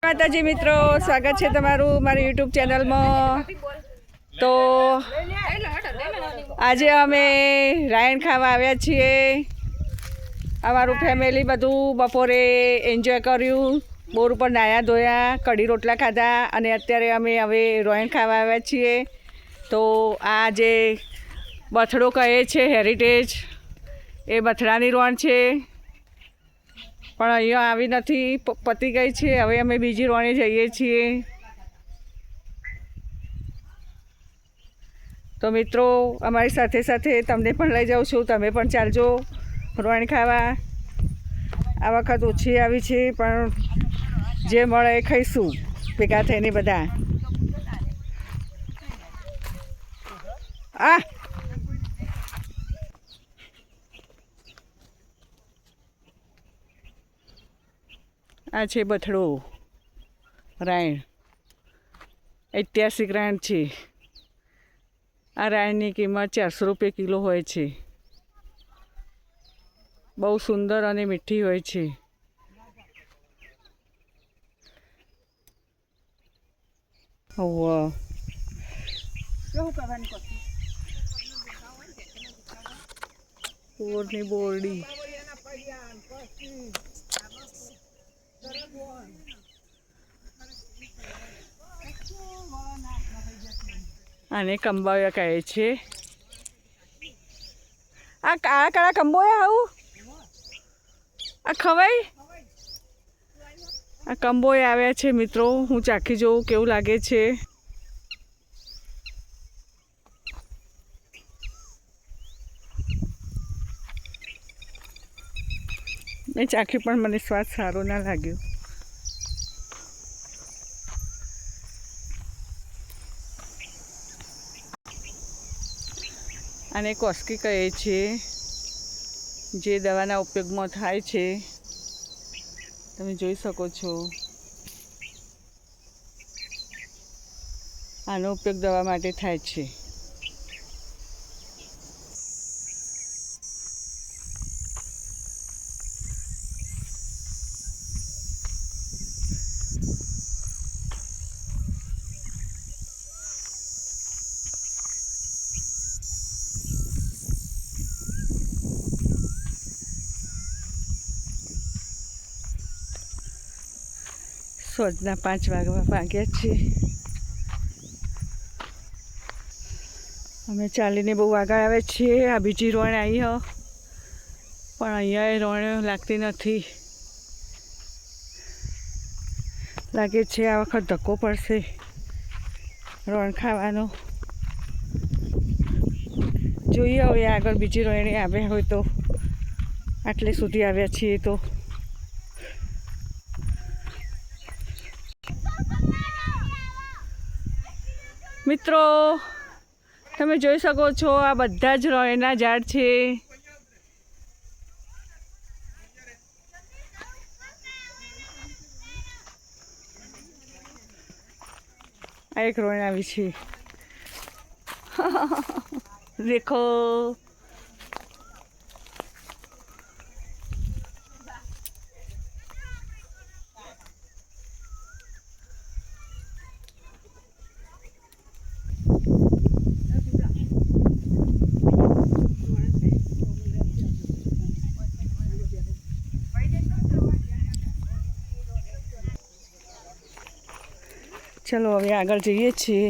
માતાજી મિત્રો, સ્વાગત છે તમારું મારી યુટ્યુબ ચેનલમાં। તો આજે અમે રાયણ ખાવા આવ્યા છીએ। અમારું ફેમિલી બધું બપોરે એન્જોય કર્યું, બોર ઉપર નાયા ધોયા, કઢી રોટલા ખાધા અને અત્યારે અમે હવે રાયણ ખાવા આવ્યા છીએ। તો આ જે બથડો કહે છે હેરિટેજ, એ બથડાની રોણ છે, પણ અહીંયા આવી નથી, પતી ગઈ છે। હવે અમે બીજી રોણે જઈએ છીએ। તો મિત્રો, અમારી સાથે સાથે તમને પણ લઈ જાઉં છું, તમે પણ ચાલજો રોણ ખાવા। આ વખત ઓછી આવી છે, પણ જે મળે એ ખાઈશું ભેગા થઈને બધા। આ છે બથડો રાયણ, ઐતિહાસિક રાયણ છે। આ રાયણની કિંમત 400 રૂપિયા કિલો હોય છે। બહુ સુંદર અને મીઠી હોય છે। પોરની બોરડી આને કંબાયા કહે છે। આ કાળા કંબોયા આવું આ ખવાય? આ કંબોયા આવ્યા છે મિત્રો, હું ચાખી જોઉં કેવું લાગે છે। મેં ચાખ્યું પણ મને સ્વાદ સારો ના લાગ્યો। આને કોસ્કી કહે છે, જે દવાના ઉપયોગમાં થાય છે, તમે જોઈ શકો છો। આનો ઉપયોગ દવા માટે થાય છે। સોજના 5 વાગ્યા છે। અમે ચાલીને બહુ આગળ આવે છીએ। આ બીજી રોણ આવી હ, પણ અહીંયા એ રોણ લાગતી નથી, લાગે છે આ વખત ધક્કો પડશે રોણ ખાવાનો। જોઈએ હવે આગળ બીજી રોણે આવ્યા હોય તો। આટલે સુધી આવ્યા છીએ તો મિત્રો, તમે જોઈ શકો છો આ બધા જ રોયના ઝાડ છે। આ એક રોયણ આવી છે દેખો। ચલો હવે આગળ જઈએ છીએ।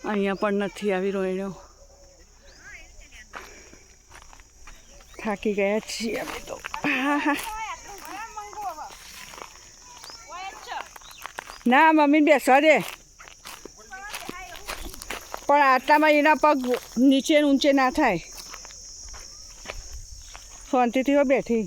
અહીંયા પણ નથી આવી રોયણો, થાકી ગયા છીએ અમે તો। ના મમ્મી બેસવા દે, પણ આટલામાં એના પગ નીચે ઊંચે ના થાય, શાંતિથી હો બેઠી।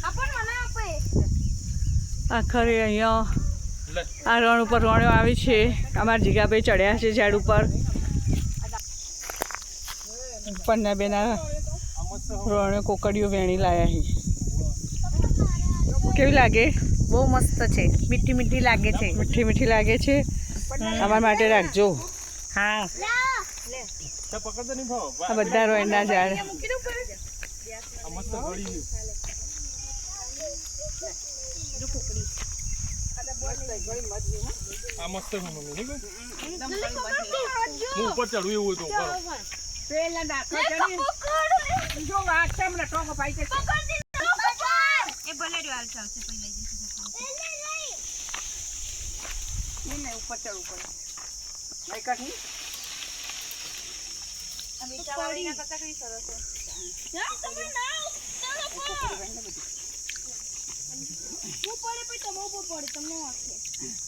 Apa mana apa? આખરે અહીંયા આ રણ ઉપર રણ્યો આવી છે. અમારા જીગાભાઈ ચડ્યા છે ઝાડ ઉપર. ઉપરના બેના રણ્યો કોકડીઓ વેણી લાયા છે. કેવી લાગે? બહુ મસ્ત છે. મીઠી મીઠી લાગે છે. મીઠી મીઠી લાગે છે. અમારા માટે રાખજો. હા આ બધા રોયના ઝાડ.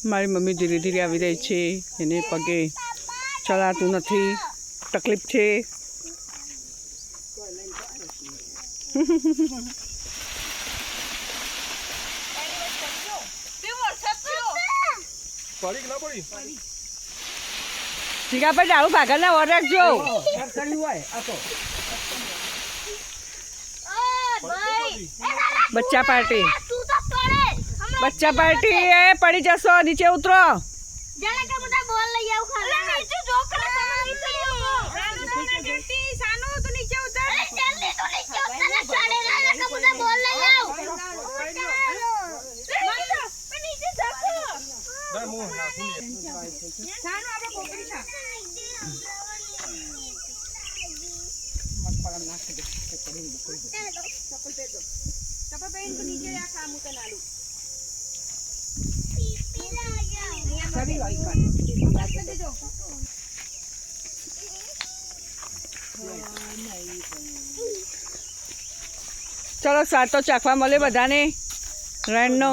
મારી મમ્મી ધીરે ધીરે આવી રહી છે. એને પગે ચલાતું નથી, તકલીફ છે. જીગા પર ડાળું ભાગરના ઓર રાખજો. બચ્ચા પાર્ટી એ પડી જશો. નીચે ઉતરો. ચલો સ્વાદ તો ચાખવા મળે બધાને રણનો.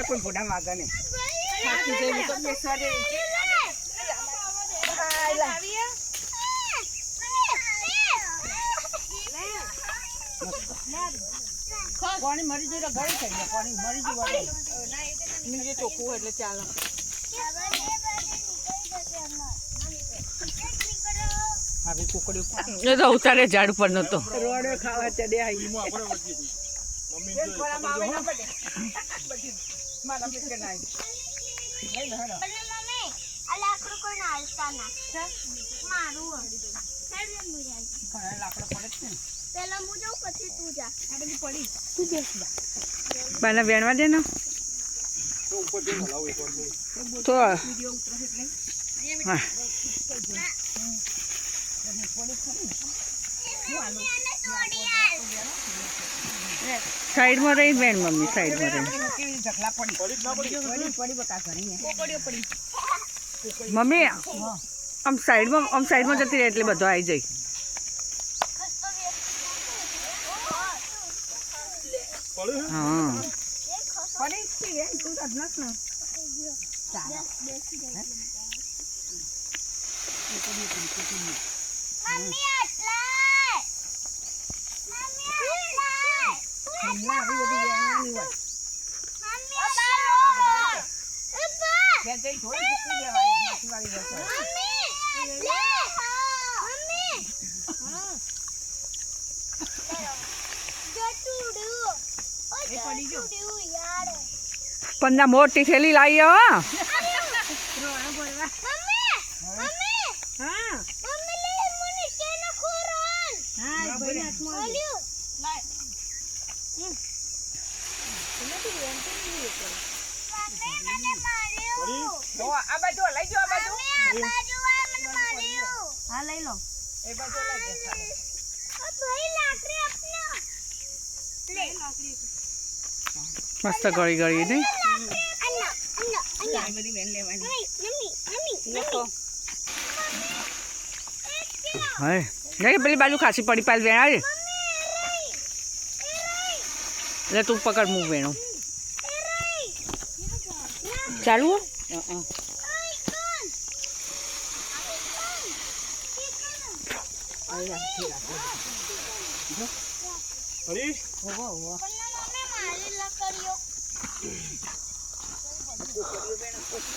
કોઈ ફોટા માગા ને પાણી મરી જાય ઘરે થઈ જાય. પાણી મરી જાય ચોખ્ખું હોય એટલે ચાલે. એ તો ઉતારે ઝાડ ઉપર નતો. રોડે ખાવા ચડ્યા. બાને વેણવા દે ને તો. હા સાઈડમાં રહી બેન. મમ્મી સાઈડમાં રહી. મમ્મી આમ સાઈડમાં જતી રહે એટલે બધો આવી જાય. હા પણ મોટી થેલી લાવી. મસ્ત ગળી ગળી નહીં. હા પેલી બાજુ ખાસી પડી પાલ વેણાય. એટલે તું પકડ મૂક વેણું ચાલુ હો?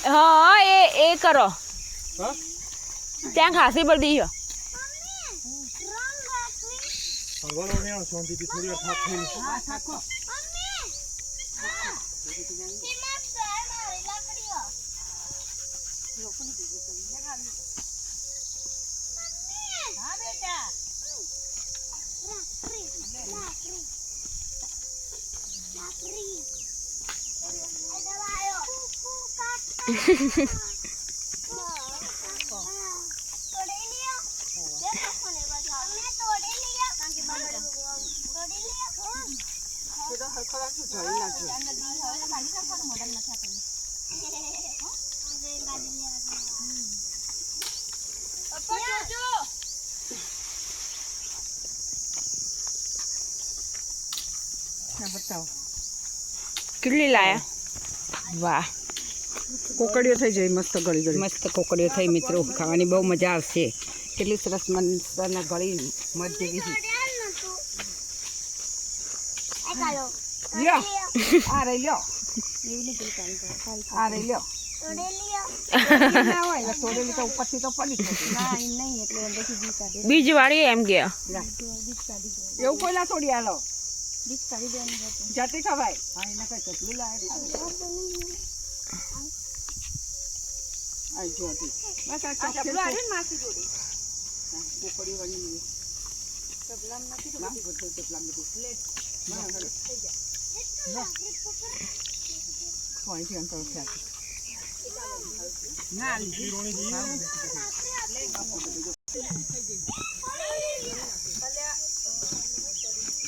હા એ કરો ત્યાં ખાસી બધી છે હા બેટા બતાવો કેટલી લાયા વાહ કોકડીઓ થઈ જાય મસ્ત ગળી ગળી મસ્ત કોકડીઓ થઈ મિત્રો ખાવાની બહુ મજા આવશે કેટલી સરસ મસ્તના ગળી મધ જેવી છે. લ્યો આ રહી લ્યો આ રહી લ્યો ના હોય એટલે તોડેલી તો ઉપરથી તો પડી બીજ વાળી એમ કે એવું કોઈ ના તોડી આલો જાતે ખવાય હા એના કઈ કેટલું લાવે આ જો હતી બસ આ ચપલું આવે ને માસી જોડી કોકડી વાળી ચપલામ નથી ના બધું ચપલામ નથી લે કોઈ થી અંતર છે ના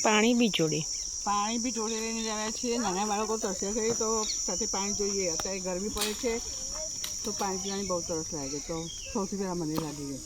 પાણી બી જોડે પાણી બી જોડે લઈને જાય છીએ નાના બાળકો તરસે છે તો સાથે પાણી જોઈએ અત્યારે ગરમી પડે છે તો પાણી પીવાની બહુ તરસ લાગે તો સૌથી પહેલાં મને લાગી ગઈ